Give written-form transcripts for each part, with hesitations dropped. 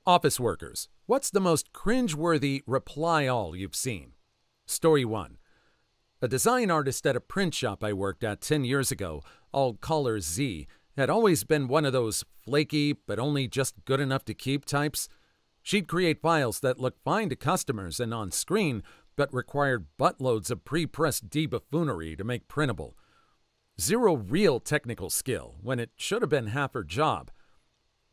Office workers, what's the most cringe-worthy reply all you've seen? Story 1. A design artist at a print shop I worked at 10 years ago, I'll call her Z, had always been one of those flaky but only just good enough to keep types. She'd create files that looked fine to customers and on screen, but required buttloads of pre-pressed de-buffoonery to make printable. Zero real technical skill, when it should have been half her job.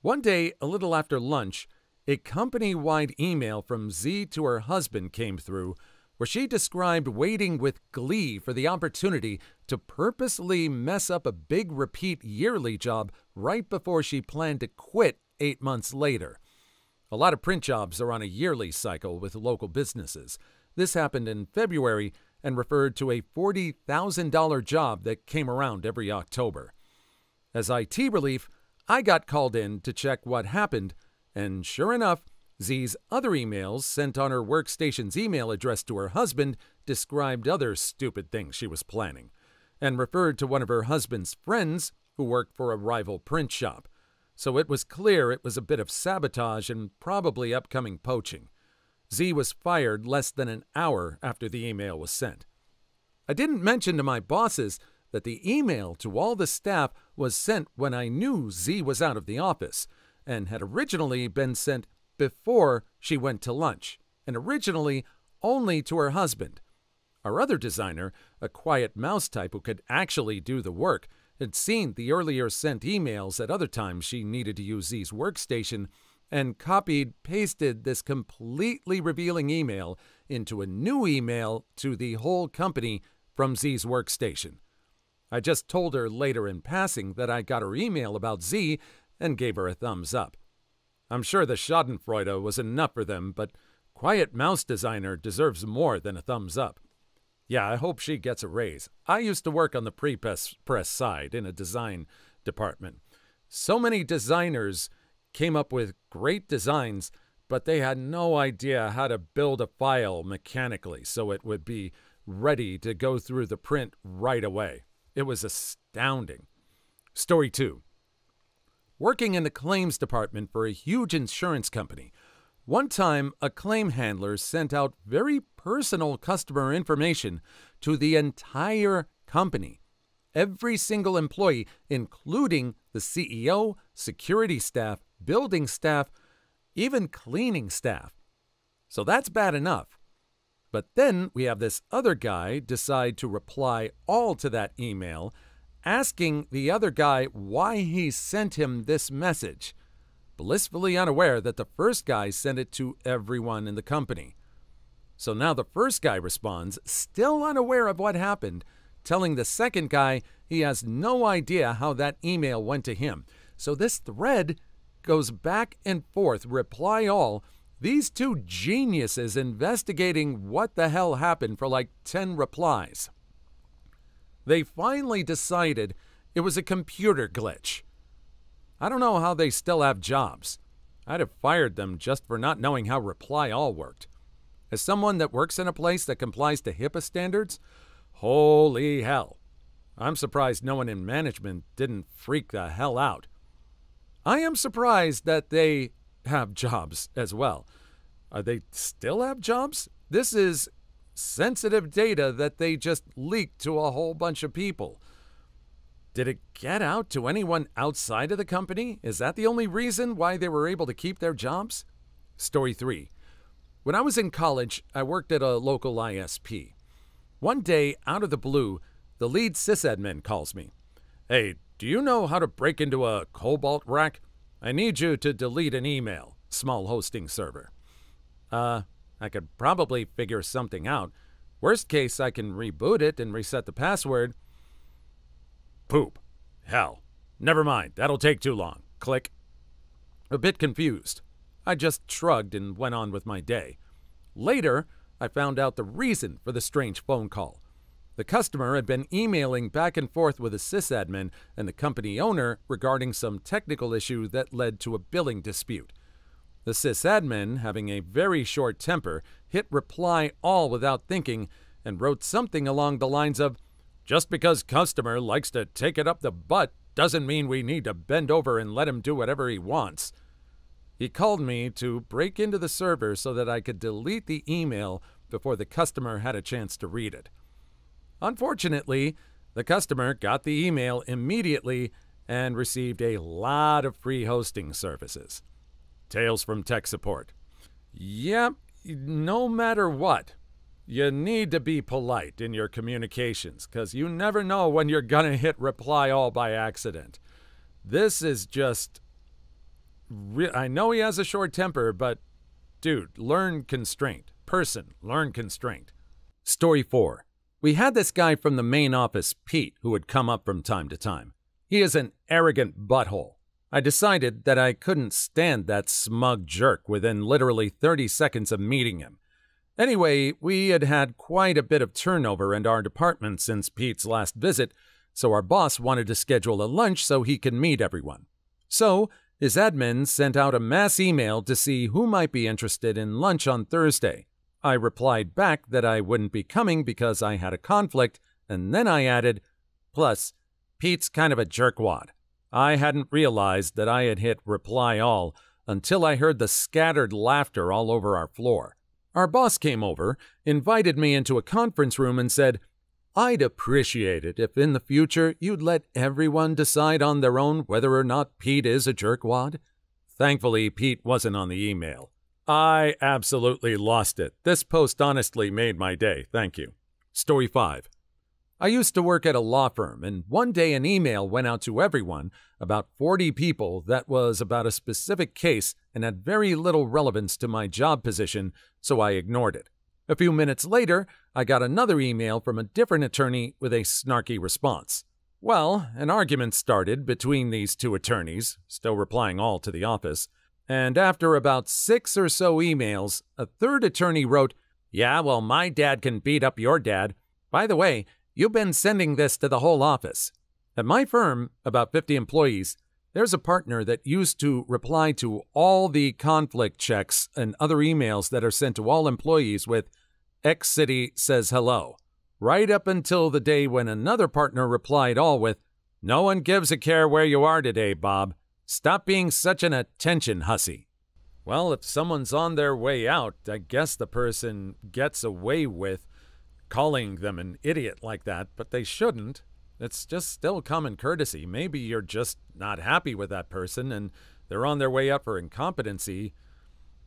One day, a little after lunch, a company-wide email from Z to her husband came through, where she described waiting with glee for the opportunity to purposely mess up a big repeat yearly job right before she planned to quit 8 months later. A lot of print jobs are on a yearly cycle with local businesses. This happened in February and referred to a $40,000 job that came around every October. As IT relief, I got called in to check what happened, and sure enough, Z's other emails sent on her workstation's email address to her husband described other stupid things she was planning, and referred to one of her husband's friends who worked for a rival print shop. So it was clear it was a bit of sabotage and probably upcoming poaching. Z was fired less than an hour after the email was sent. I didn't mention to my bosses that the email to all the staff was sent when I knew Z was out of the office, and had originally been sent before she went to lunch, and originally only to her husband. Our other designer, a quiet mouse type who could actually do the work, had seen the earlier sent emails at other times she needed to use Z's workstation, and pasted this completely revealing email into a new email to the whole company from Z's workstation. I just told her later in passing that I got her email about Z and gave her a thumbs up. I'm sure the schadenfreude was enough for them, but quiet mouse designer deserves more than a thumbs up. Yeah, I hope she gets a raise. I used to work on the pre-press side in a design department. So many designers came up with great designs, but they had no idea how to build a file mechanically so it would be ready to go through the print right away. It was astounding. Story 2. Working in the claims department for a huge insurance company, one time a claim handler sent out very personal customer information to the entire company. Every single employee, including the CEO, security staff, building staff, even cleaning staff. So that's bad enough. But then we have this other guy decide to reply all to that email, asking the other guy why he sent him this message, blissfully unaware that the first guy sent it to everyone in the company. So now the first guy responds, still unaware of what happened, telling the second guy he has no idea how that email went to him. So this thread goes back and forth, reply all, these two geniuses investigating what the hell happened for like 10 replies. They finally decided it was a computer glitch. I don't know how they still have jobs. I'd have fired them just for not knowing how reply all worked. As someone that works in a place that complies to HIPAA standards, holy hell. I'm surprised no one in management didn't freak the hell out. I am surprised that they have jobs as well. They still have jobs? This is sensitive data that they just leaked to a whole bunch of people. Did it get out to anyone outside of the company? Is that the only reason why they were able to keep their jobs? Story 3. When I was in college, I worked at a local ISP. One day, out of the blue, the lead sysadmin calls me. Hey, do you know how to break into a Cobalt rack? I need you to delete an email. Small hosting server. I could probably figure something out. Worst case, I can reboot it and reset the password. Poop. Hell. Never mind. That'll take too long. Click. A bit confused. I just shrugged and went on with my day. Later, I found out the reason for the strange phone call. The customer had been emailing back and forth with a sysadmin and the company owner regarding some technical issue that led to a billing dispute. The sysadmin, having a very short temper, hit reply all without thinking and wrote something along the lines of, just because customer likes to take it up the butt doesn't mean we need to bend over and let him do whatever he wants. He called me to break into the server so that I could delete the email before the customer had a chance to read it. Unfortunately, the customer got the email immediately and received a lot of free hosting services. Tales from tech support. Yep, no matter what, you need to be polite in your communications because you never know when you're going to hit reply all by accident. This is just... I know he has a short temper, but dude, learn constraint. Person, learn constraint. Story 4. We had this guy from the main office, Pete, who would come up from time to time. He is an arrogant butthole. I decided that I couldn't stand that smug jerk within literally 30 seconds of meeting him. Anyway, we had had quite a bit of turnover in our department since Pete's last visit, so our boss wanted to schedule a lunch so he could meet everyone. So, his admin sent out a mass email to see who might be interested in lunch on Thursday. I replied back that I wouldn't be coming because I had a conflict, and then I added, "Plus, Pete's kind of a jerkwad." I hadn't realized that I had hit reply all until I heard the scattered laughter all over our floor. Our boss came over, invited me into a conference room, and said, "I'd appreciate it if in the future you'd let everyone decide on their own whether or not Pete is a jerkwad." Thankfully, Pete wasn't on the email. I absolutely lost it. This post honestly made my day. Thank you. Story 5. I used to work at a law firm, and one day an email went out to everyone, about 40 people, that was about a specific case and had very little relevance to my job position, so I ignored it. A few minutes later, I got another email from a different attorney with a snarky response. Well, an argument started between these two attorneys, still replying all to the office, and after about 6 or so emails, a third attorney wrote, "Yeah, well, my dad can beat up your dad. By the way, you've been sending this to the whole office." At my firm, about 50 employees, there's a partner that used to reply to all the conflict checks and other emails that are sent to all employees with "X City says hello," right up until the day when another partner replied all with, "No one gives a care where you are today, Bob. Stop being such an attention hussy." Well, if someone's on their way out, I guess the person gets away with calling them an idiot like that, but they shouldn't. It's just still common courtesy. Maybe you're just not happy with that person and they're on their way out for incompetency.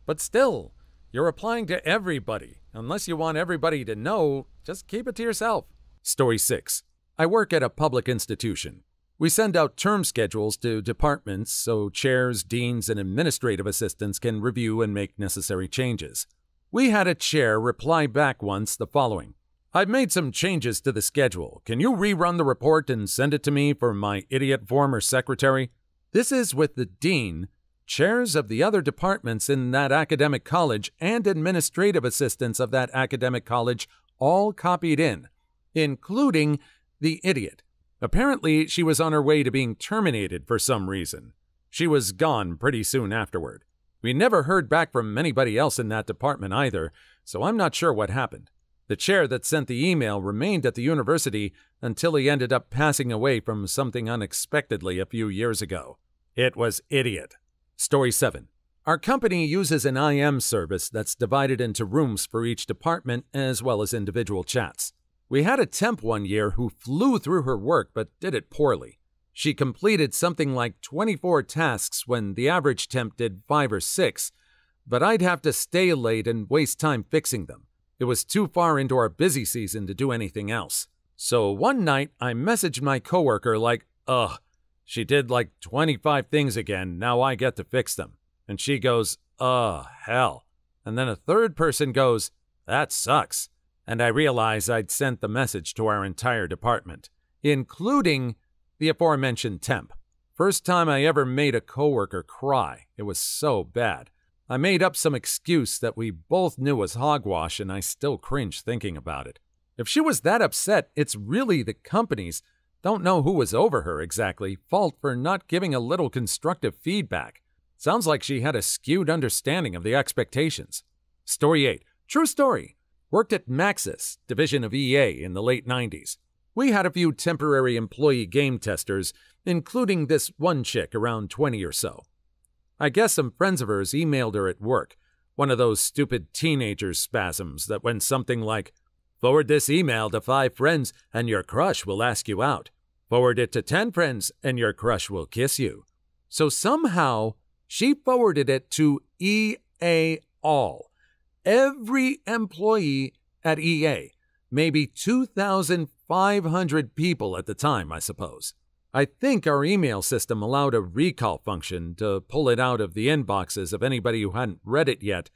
But still, you're applying to everybody. Unless you want everybody to know, just keep it to yourself. Story 6. I work at a public institution. We send out term schedules to departments so chairs, deans, and administrative assistants can review and make necessary changes. We had a chair reply back once the following: "I've made some changes to the schedule. Can you rerun the report and send it to me for my idiot former secretary?" This is with the dean, chairs of the other departments in that academic college, and administrative assistants of that academic college all copied in, including the idiot. Apparently, she was on her way to being terminated for some reason. She was gone pretty soon afterward. We never heard back from anybody else in that department either, so I'm not sure what happened. The chair that sent the email remained at the university until he ended up passing away from something unexpectedly a few years ago. It was idiot. Story 7. Our company uses an IM service that's divided into rooms for each department as well as individual chats. We had a temp one year who flew through her work but did it poorly. She completed something like 24 tasks when the average temp did 5 or 6, but I'd have to stay late and waste time fixing them. It was too far into our busy season to do anything else. So one night, I messaged my coworker like, "Ugh, she did like 25 things again, now I get to fix them." And she goes, "Ugh, hell." And then a third person goes, "That sucks." And I realized I'd sent the message to our entire department, including the aforementioned temp. First time I ever made a coworker cry. It was so bad. I made up some excuse that we both knew was hogwash, and I still cringe thinking about it. If she was that upset, it's really the company's, don't know who was over her exactly, fault for not giving a little constructive feedback. Sounds like she had a skewed understanding of the expectations. Story 8. True story. Worked at Maxis, division of EA, in the late 90s. We had a few temporary employee game testers, including this one chick around 20 or so. I guess some friends of hers emailed her at work, one of those stupid teenager spasms that went something like, "Forward this email to 5 friends and your crush will ask you out. Forward it to 10 friends and your crush will kiss you." So somehow she forwarded it to EA all. Every employee at EA, maybe 2,500 people at the time, I suppose. I think our email system allowed a recall function to pull it out of the inboxes of anybody who hadn't read it yet,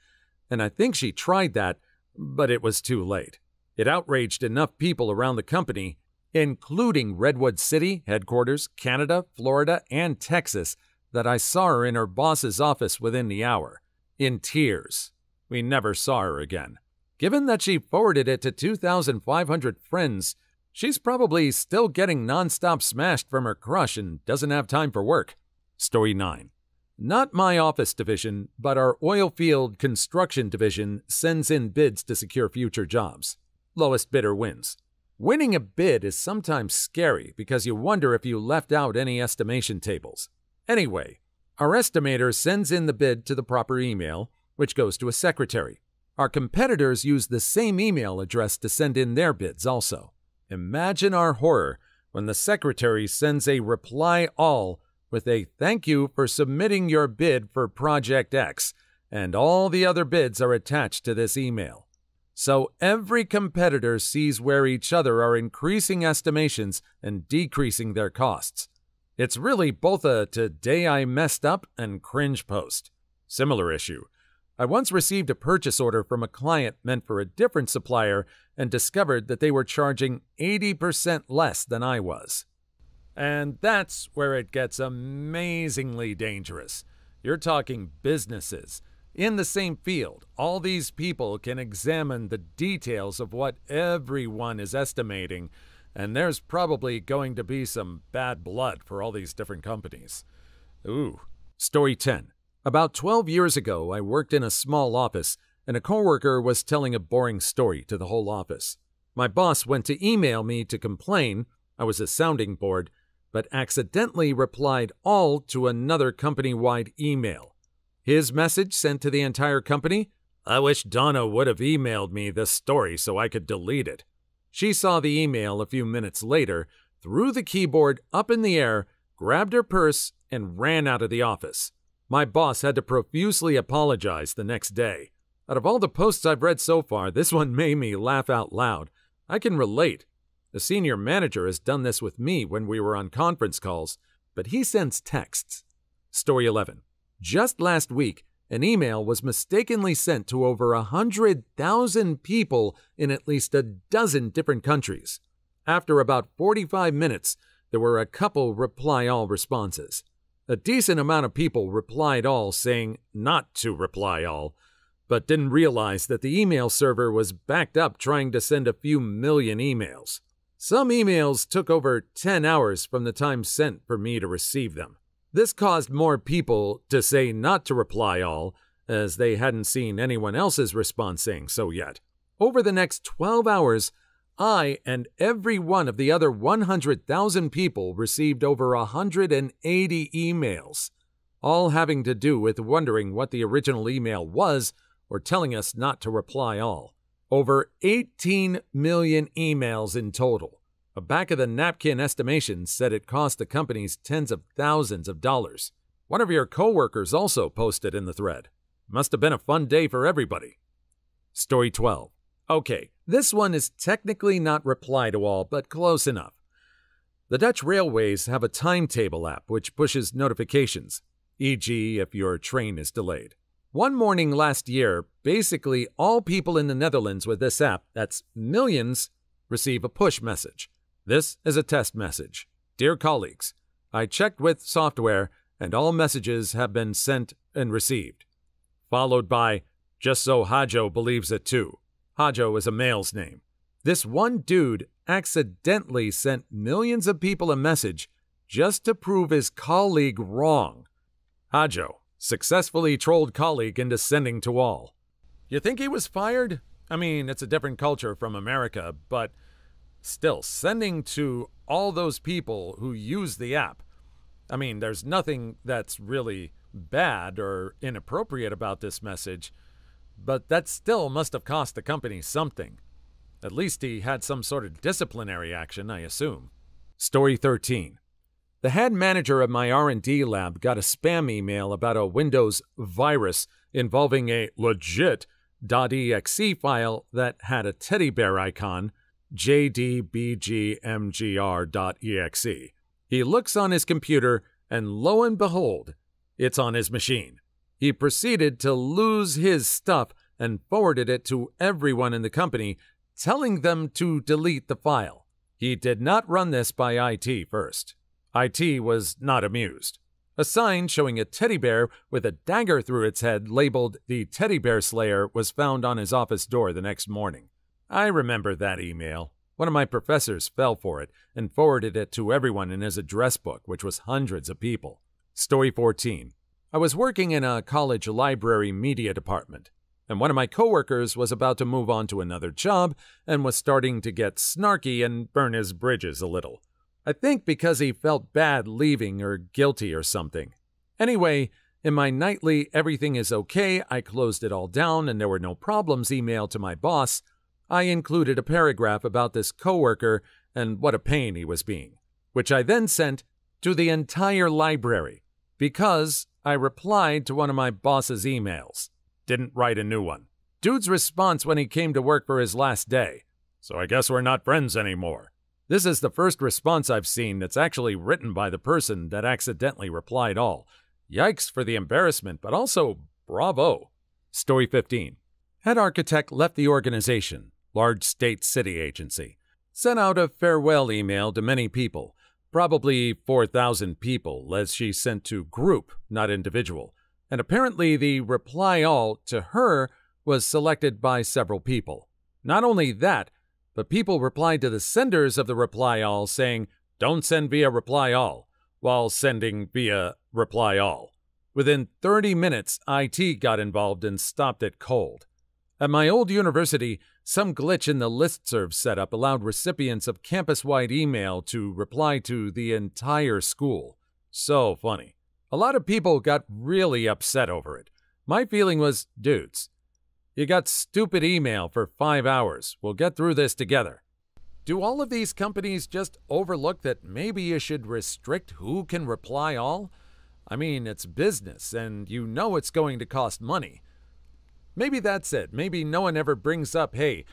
and I think she tried that, but it was too late. It outraged enough people around the company, including Redwood City, headquarters, Canada, Florida, and Texas, that I saw her in her boss's office within the hour, in tears. We never saw her again. Given that she forwarded it to 2,500 friends, she's probably still getting nonstop smashed from her crush and doesn't have time for work. Story 9. Not my office division, but our oil field construction division sends in bids to secure future jobs. Lowest bidder wins. Winning a bid is sometimes scary because you wonder if you left out any estimation tables. Anyway, our estimator sends in the bid to the proper email, which goes to a secretary. Our competitors use the same email address to send in their bids also. Imagine our horror when the secretary sends a reply all with a "thank you for submitting your bid for Project X," and all the other bids are attached to this email. So every competitor sees where each other are increasing estimations and decreasing their costs. It's really both a "today I messed up" and cringe post. Similar issue. I once received a purchase order from a client meant for a different supplier and discovered that they were charging 80% less than I was. And that's where it gets amazingly dangerous. You're talking businesses. In the same field, all these people can examine the details of what everyone is estimating, and there's probably going to be some bad blood for all these different companies. Ooh. Story 10. About 12 years ago, I worked in a small office, and a coworker was telling a boring story to the whole office. My boss went to email me to complain, I was a sounding board, but accidentally replied all to another company-wide email. His message sent to the entire company: "I wish Donna would have emailed me this story so I could delete it." She saw the email a few minutes later, threw the keyboard up in the air, grabbed her purse, and ran out of the office. My boss had to profusely apologize the next day. Out of all the posts I've read so far, this one made me laugh out loud. I can relate. The senior manager has done this with me when we were on conference calls, but he sends texts. Story 11. Just last week, an email was mistakenly sent to over 100,000 people in at least a dozen different countries. After about 45 minutes, there were a couple reply all responses. A decent amount of people replied all saying not to reply all, but didn't realize that the email server was backed up trying to send a few million emails. Some emails took over 10 hours from the time sent for me to receive them. This caused more people to say not to reply all, as they hadn't seen anyone else's response saying so yet. Over the next 12 hours, I and every one of the other 100,000 people received over 180 emails, all having to do with wondering what the original email was or telling us not to reply all. Over 18 million emails in total. A back-of-the-napkin estimation said it cost the companies tens of thousands of dollars. One of your coworkers also posted in the thread. Must have been a fun day for everybody. Story 12. Okay, this one is technically not reply to all, but close enough. The Dutch railways have a timetable app which pushes notifications, e.g. if your train is delayed. One morning last year, basically all people in the Netherlands with this app, that's millions, receive a push message. This is a test message. Dear colleagues, I checked with software and all messages have been sent and received. Followed by, just so Hajo believes it too. Hajo is a male's name. This one dude accidentally sent millions of people a message just to prove his colleague wrong. Hajo successfully trolled colleague into sending to all. You think he was fired? I mean, it's a different culture from America, but still, sending to all those people who use the app. I mean, there's nothing that's really bad or inappropriate about this message, but that still must have cost the company something. At least he had some sort of disciplinary action, I assume. Story 13. The head manager of my R&D lab got a spam email about a Windows virus involving a legit .exe file that had a teddy bear icon, jdbgmgr.exe. He looks on his computer, and lo and behold, it's on his machine. He proceeded to lose his stuff and forwarded it to everyone in the company, telling them to delete the file. He did not run this by IT first. IT was not amused. A sign showing a teddy bear with a dagger through its head labeled "The Teddy Bear Slayer" was found on his office door the next morning. I remember that email. One of my professors fell for it and forwarded it to everyone in his address book, which was hundreds of people. Story 14. I was working in a college library media department, and one of my coworkers was about to move on to another job and was starting to get snarky and burn his bridges a little. I think because he felt bad leaving or guilty or something. Anyway, in my nightly "everything is okay, I closed it all down and there were no problems" email to my boss, I included a paragraph about this coworker and what a pain he was being, which I then sent to the entire library because I replied to one of my boss's emails. Didn't write a new one. Dude's response when he came to work for his last day: "So I guess we're not friends anymore." This is the first response I've seen that's actually written by the person that accidentally replied all. Yikes for the embarrassment, but also bravo. Story 15. Head architect left the organization, large state city agency. Sent out a farewell email to many people, probably 4,000 people, as she sent to group, not individual. And apparently the reply all to her was selected by several people. Not only that, but people replied to the senders of the reply all saying, "Don't send via reply all," while sending via reply all. Within 30 minutes, IT got involved and stopped it cold. At my old university, some glitch in the listserv setup allowed recipients of campus-wide email to reply to the entire school. So funny. A lot of people got really upset over it. My feeling was, dudes, you got stupid email for 5 hours. We'll get through this together. Do all of these companies just overlook that maybe you should restrict who can reply all? I mean, it's business, and you know it's going to cost money. Maybe that's it. Maybe no one ever brings up, hey,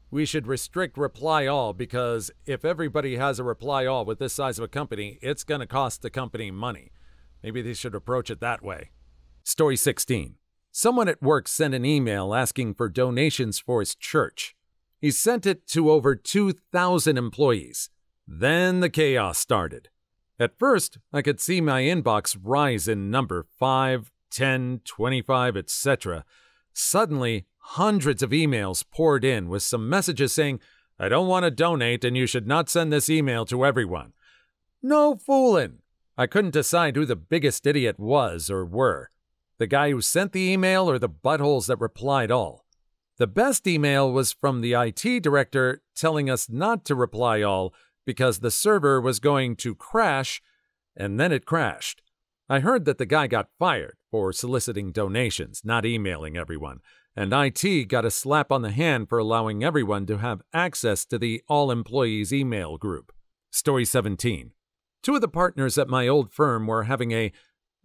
we should restrict reply all because if everybody has a reply all with this size of a company, it's going to cost the company money. Maybe they should approach it that way. Story 16. Someone at work sent an email asking for donations for his church. He sent it to over 2,000 employees. Then the chaos started. At first, I could see my inbox rise in number 5, 10, 25, etc. Suddenly, hundreds of emails poured in with some messages saying, "I don't want to donate and you should not send this email to everyone." No fooling! I couldn't decide who the biggest idiot was or were. The guy who sent the email or the buttholes that replied all. The best email was from the IT director telling us not to reply all because the server was going to crash, and then it crashed. I heard that the guy got fired for soliciting donations, not emailing everyone, and IT got a slap on the hand for allowing everyone to have access to the all-employees email group. Story 17. Two of the partners at my old firm were having a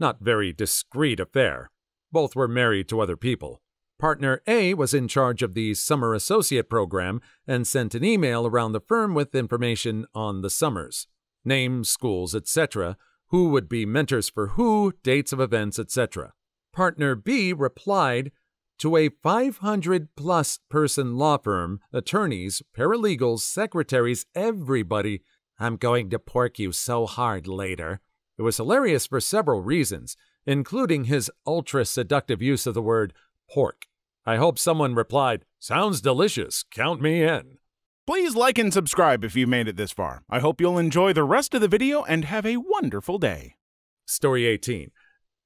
not very discreet affair. Both were married to other people. Partner A was in charge of the summer associate program and sent an email around the firm with information on the summers, names, schools, etc., who would be mentors for who, dates of events, etc. Partner B replied to a 500-plus person law firm, attorneys, paralegals, secretaries, everybody, "I'm going to pork you so hard later." It was hilarious for several reasons, including his ultra-seductive use of the word pork. I hope someone replied, "Sounds delicious, count me in." Please like and subscribe if you made it this far. I hope you'll enjoy the rest of the video and have a wonderful day. Story 18.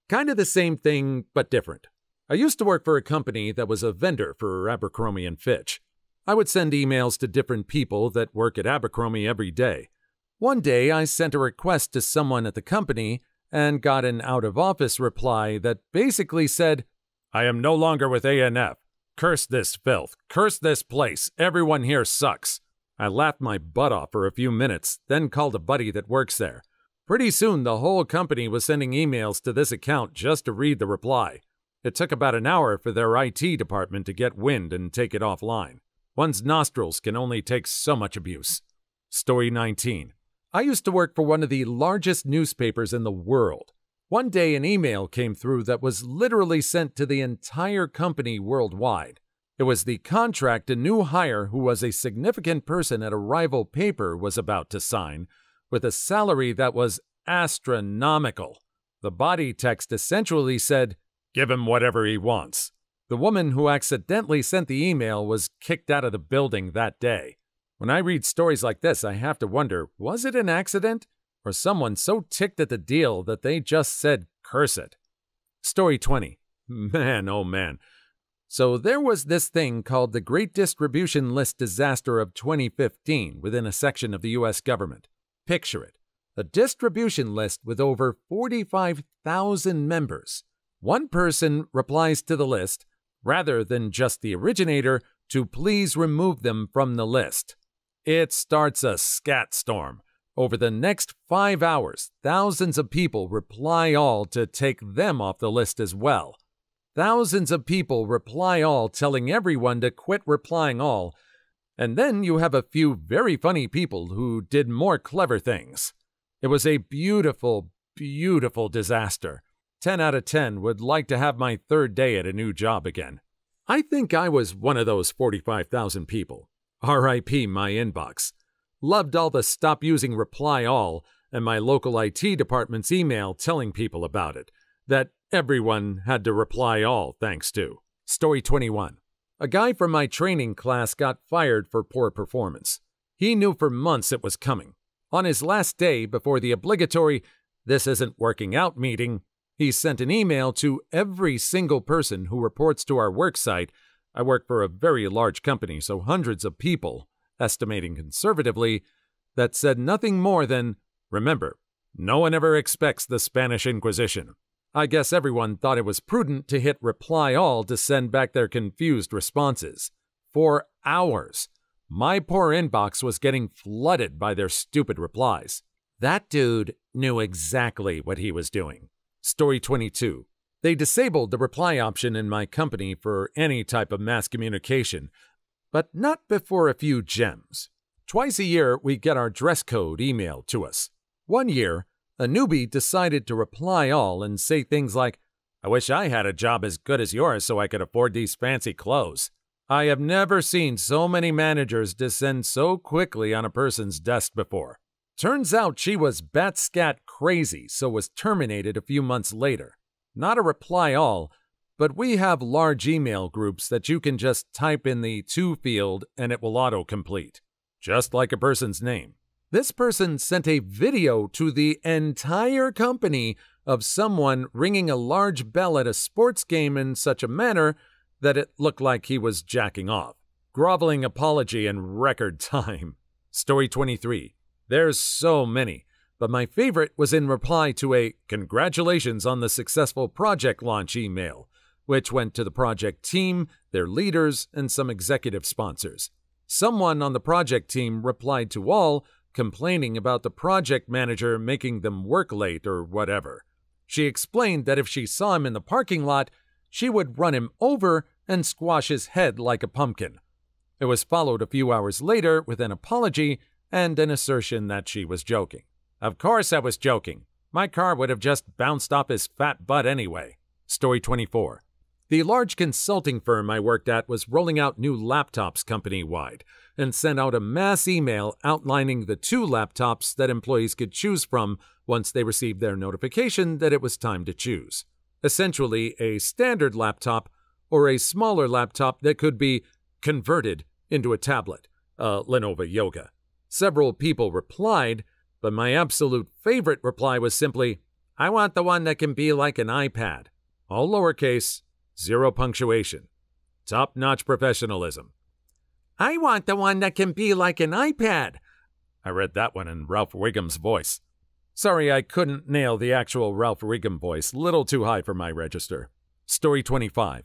Kind of the same thing, but different. I used to work for a company that was a vendor for Abercrombie & Fitch. I would send emails to different people that work at Abercrombie every day. One day, I sent a request to someone at the company and got an out-of-office reply that basically said, "I am no longer with ANF. Curse this filth. Curse this place. Everyone here sucks." I laughed my butt off for a few minutes, then called a buddy that works there. Pretty soon, the whole company was sending emails to this account just to read the reply. It took about an hour for their IT department to get wind and take it offline. One's nostrils can only take so much abuse. Story 19. I used to work for one of the largest newspapers in the world. One day an email came through that was literally sent to the entire company worldwide. It was the contract a new hire who was a significant person at a rival paper was about to sign, with a salary that was astronomical. The body text essentially said, "Give him whatever he wants." The woman who accidentally sent the email was kicked out of the building that day. When I read stories like this, I have to wonder, was it an accident? Or someone so ticked at the deal that they just said, "Curse it." Story 20. Man, oh man. So there was this thing called the Great Distribution List Disaster of 2015 within a section of the U.S. government. Picture it. A distribution list with over 45,000 members. One person replies to the list, rather than just the originator, to please remove them from the list. It starts a scat storm. Over the next 5 hours, thousands of people reply all to take them off the list as well. Thousands of people reply all telling everyone to quit replying all, and then you have a few very funny people who did more clever things. It was a beautiful, beautiful disaster. 10 out of 10 would like to have my third day at a new job again. I think I was one of those 45,000 people. R.I.P. my inbox. Loved all the stop using reply all and my local IT department's email telling people about it, that everyone had to reply all thanks to. Story 21. A guy from my training class got fired for poor performance. He knew for months it was coming. On his last day before the obligatory "this isn't working out" meeting, he sent an email to every single person who reports to our work site. I work for a very large company, so hundreds of people, estimating conservatively, that said nothing more than, "Remember, no one ever expects the Spanish Inquisition." I guess everyone thought it was prudent to hit reply all to send back their confused responses. For hours, my poor inbox was getting flooded by their stupid replies. That dude knew exactly what he was doing. Story 22. They disabled the reply option in my company for any type of mass communication, but not before a few gems. Twice a year, we get our dress code emailed to us. One year, a newbie decided to reply all and say things like, "I wish I had a job as good as yours so I could afford these fancy clothes." I have never seen so many managers descend so quickly on a person's desk before. Turns out she was bat-scat crazy, so was terminated a few months later. Not a reply all, but we have large email groups that you can just type in the to field and it will autocomplete, just like a person's name. This person sent a video to the entire company of someone ringing a large bell at a sports game in such a manner that it looked like he was jacking off. Groveling apology in record time. Story 23. There's so many, but my favorite was in reply to a "congratulations on the successful project launch" email, which went to the project team, their leaders, and some executive sponsors. Someone on the project team replied to all, complaining about the project manager making them work late or whatever. She explained that if she saw him in the parking lot, she would run him over and squash his head like a pumpkin. It was followed a few hours later with an apology and an assertion that she was joking. Of course I was joking. My car would have just bounced off his fat butt anyway. Story 24. The large consulting firm I worked at was rolling out new laptops company-wide and sent out a mass email outlining the 2 laptops that employees could choose from once they received their notification that it was time to choose. Essentially, a standard laptop or a smaller laptop that could be converted into a tablet, a Lenovo Yoga. Several people replied, but my absolute favorite reply was simply, "I want the one that can be like an iPad." All lowercase, 0 punctuation. Top-notch professionalism. "I want the one that can be like an iPad." I read that one in Ralph Wiggum's voice. Sorry I couldn't nail the actual Ralph Wiggum voice, little too high for my register. Story 25.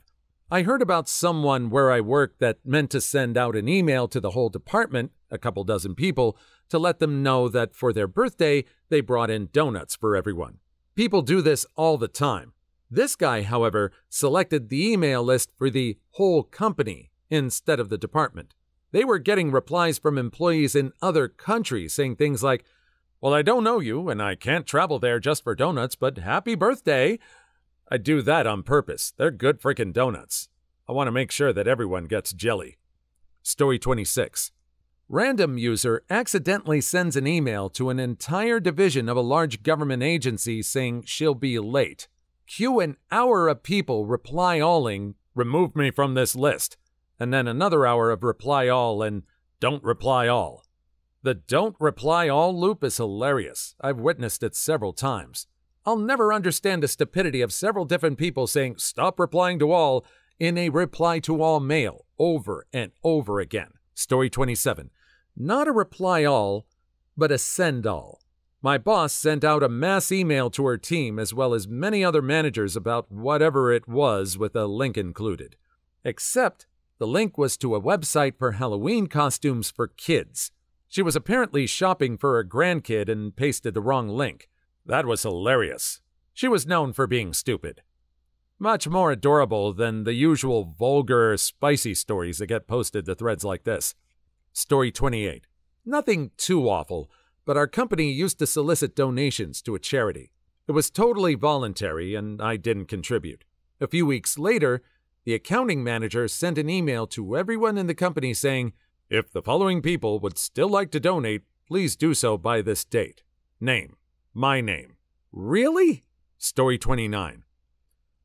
I heard about someone where I work that meant to send out an email to the whole department, a couple dozen people, to let them know that for their birthday, they brought in donuts for everyone. People do this all the time. This guy, however, selected the email list for the whole company instead of the department. They were getting replies from employees in other countries saying things like, "Well, I don't know you, and I can't travel there just for donuts, but happy birthday." I do that on purpose. They're good frickin' donuts. I want to make sure that everyone gets jelly. Story 26. Random user accidentally sends an email to an entire division of a large government agency saying she'll be late. Cue an hour of people reply-alling, "Remove me from this list," and then another hour of reply-all and "Don't reply all." The "don't reply all" loop is hilarious. I've witnessed it several times. I'll never understand the stupidity of several different people saying "stop replying to all" in a reply-to-all mail over and over again. Story 27. Not a reply-all, but a send-all. My boss sent out a mass email to her team as well as many other managers about whatever it was with a link included. Except the link was to a website for Halloween costumes for kids. She was apparently shopping for a grandkid and pasted the wrong link. That was hilarious. She was known for being stupid. Much more adorable than the usual vulgar, spicy stories that get posted to threads like this. Story 28. Nothing too awful, but our company used to solicit donations to a charity. It was totally voluntary, and I didn't contribute. A few weeks later, the accounting manager sent an email to everyone in the company saying, "If the following people would still like to donate, please do so by this date. Name. My name." Really? Story 29.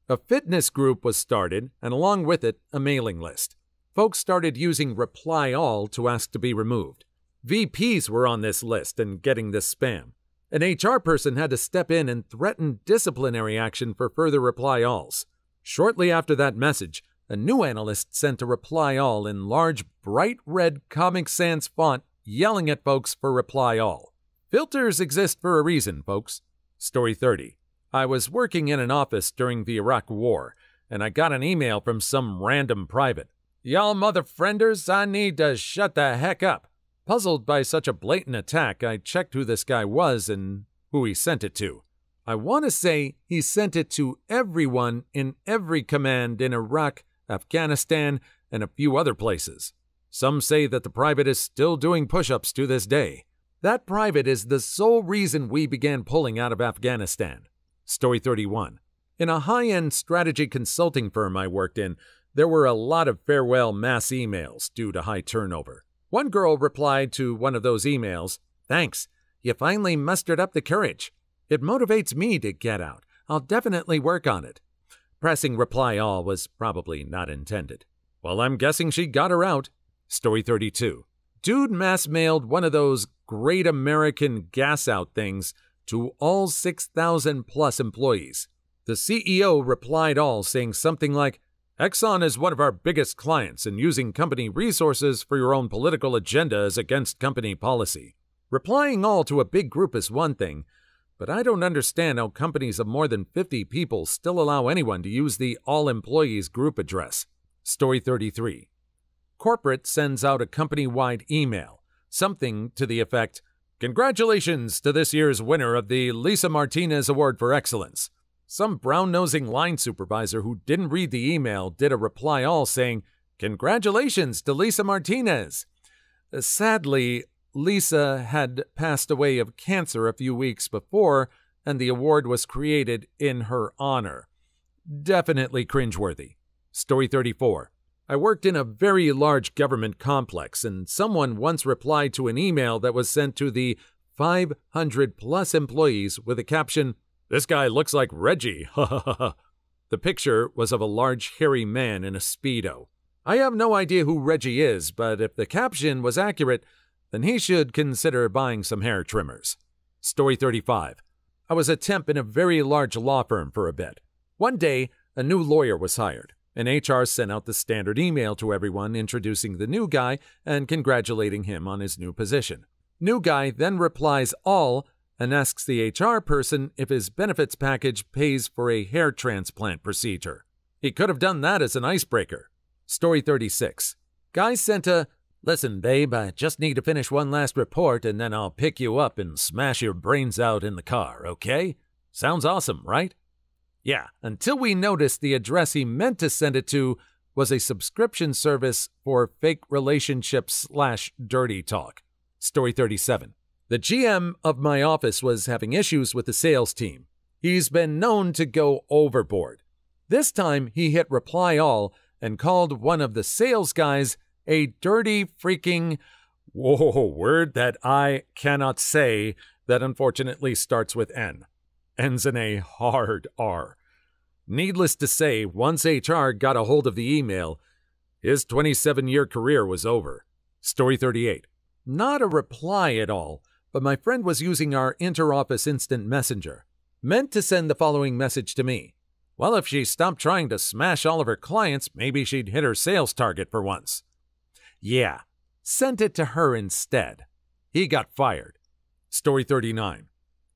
A fitness group was started, and along with it, a mailing list. Folks started using reply all to ask to be removed. VPs were on this list and getting this spam. An HR person had to step in and threaten disciplinary action for further reply alls. Shortly after that message, a new analyst sent a reply all in large, bright red Comic Sans font yelling at folks for reply all. Filters exist for a reason, folks. Story 30. I was working in an office during the Iraq War, and I got an email from some random private. "Y'all motherfrienders, I need to shut the heck up." Puzzled by such a blatant attack, I checked who this guy was and who he sent it to. I want to say he sent it to everyone in every command in Iraq, Afghanistan, and a few other places. Some say that the private is still doing push-ups to this day. That private is the sole reason we began pulling out of Afghanistan. Story 31. In a high-end strategy consulting firm I worked in, there were a lot of farewell mass emails due to high turnover. One girl replied to one of those emails, "Thanks, you finally mustered up the courage. It motivates me to get out. I'll definitely work on it." Pressing reply all was probably not intended. Well, I'm guessing she got her out. Story 32. Dude mass mailed one of those Great American Gas Out things to all 6,000 plus employees. The CEO replied all saying something like, "Exxon is one of our biggest clients, and using company resources for your own political agenda is against company policy." Replying all to a big group is one thing, but I don't understand how companies of more than 50 people still allow anyone to use the all employees group address. Story 33. Corporate sends out a company-wide email, something to the effect, "Congratulations to this year's winner of the Lisa Martinez Award for Excellence." Some brown-nosing line supervisor who didn't read the email did a reply all saying, "Congratulations to Lisa Martinez." Sadly, Lisa had passed away of cancer a few weeks before, and the award was created in her honor. Definitely cringeworthy. Story 34. I worked in a very large government complex, and someone once replied to an email that was sent to the 500-plus employees with a caption, "This guy looks like Reggie, ha ha ha ha." The picture was of a large hairy man in a Speedo. I have no idea who Reggie is, but if the caption was accurate, then he should consider buying some hair trimmers. Story 35. I was a temp in a very large law firm for a bit. One day, a new lawyer was hired, and HR sent out the standard email to everyone introducing the new guy and congratulating him on his new position. New guy then replies all and asks the HR person if his benefits package pays for a hair transplant procedure. He could have done that as an icebreaker. Story 36. Guy sent a, "Listen, babe, I just need to finish one last report and then I'll pick you up and smash your brains out in the car, okay? Sounds awesome, right?" Yeah, until we noticed the address he meant to send it to was a subscription service for fake relationships/dirty talk. Story 37. The GM of my office was having issues with the sales team. He's been known to go overboard. This time he hit reply all and called one of the sales guys a dirty freaking word that I cannot say that unfortunately starts with N. Ends in a hard R. Needless to say, once HR got a hold of the email, his 27-year career was over. Story 38. Not a reply at all, but my friend was using our inter-office instant messenger. Meant to send the following message to me. Well, if she stopped trying to smash all of her clients, maybe she'd hit her sales target for once. Yeah, sent it to her instead. He got fired. Story 39.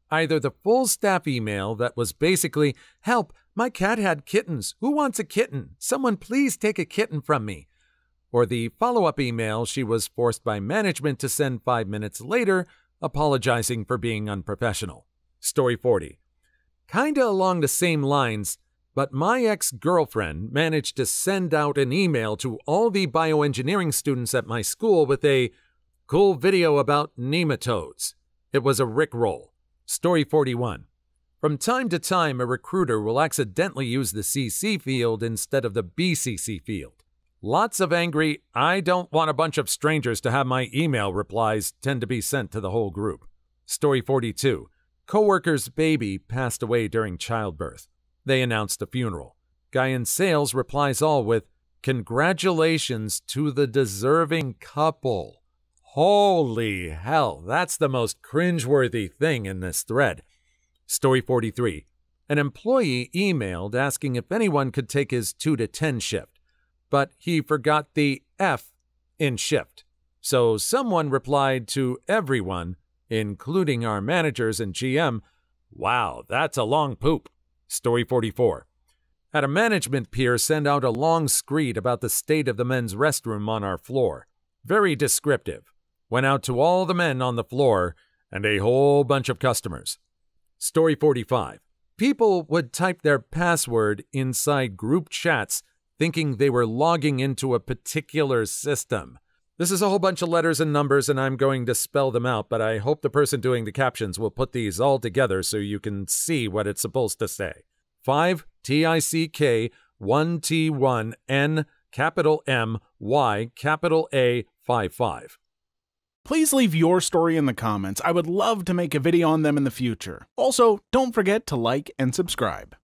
Either the full staff email that was basically, "Help, my cat had kittens. Who wants a kitten? Someone please take a kitten from me." Or the follow-up email she was forced by management to send 5 minutes later, apologizing for being unprofessional. Story 40. Kinda along the same lines, but my ex-girlfriend managed to send out an email to all the bioengineering students at my school with a cool video about nematodes. It was a rickroll. Story 41. From time to time, a recruiter will accidentally use the CC field instead of the BCC field. Lots of angry, "I don't want a bunch of strangers to have my email" replies tend to be sent to the whole group. Story 42. Coworker's baby passed away during childbirth. They announced a funeral. Guy in sales replies all with, "Congratulations to the deserving couple." Holy hell, that's the most cringeworthy thing in this thread. Story 43. An employee emailed asking if anyone could take his 2 to 10 shift, but he forgot the F in shift. So someone replied to everyone, including our managers and GM, "Wow, that's a long poop." Story 44. Had a management peer send out a long screed about the state of the men's restroom on our floor. Very descriptive. Went out to all the men on the floor and a whole bunch of customers. Story 45. People would type their password inside group chats thinking they were logging into a particular system. This is a whole bunch of letters and numbers, and I'm going to spell them out, but I hope the person doing the captions will put these all together so you can see what it's supposed to say. 5 TICK 1 T1 N capital M Y capital A 55. Please leave your story in the comments. I would love to make a video on them in the future. Also, don't forget to like and subscribe.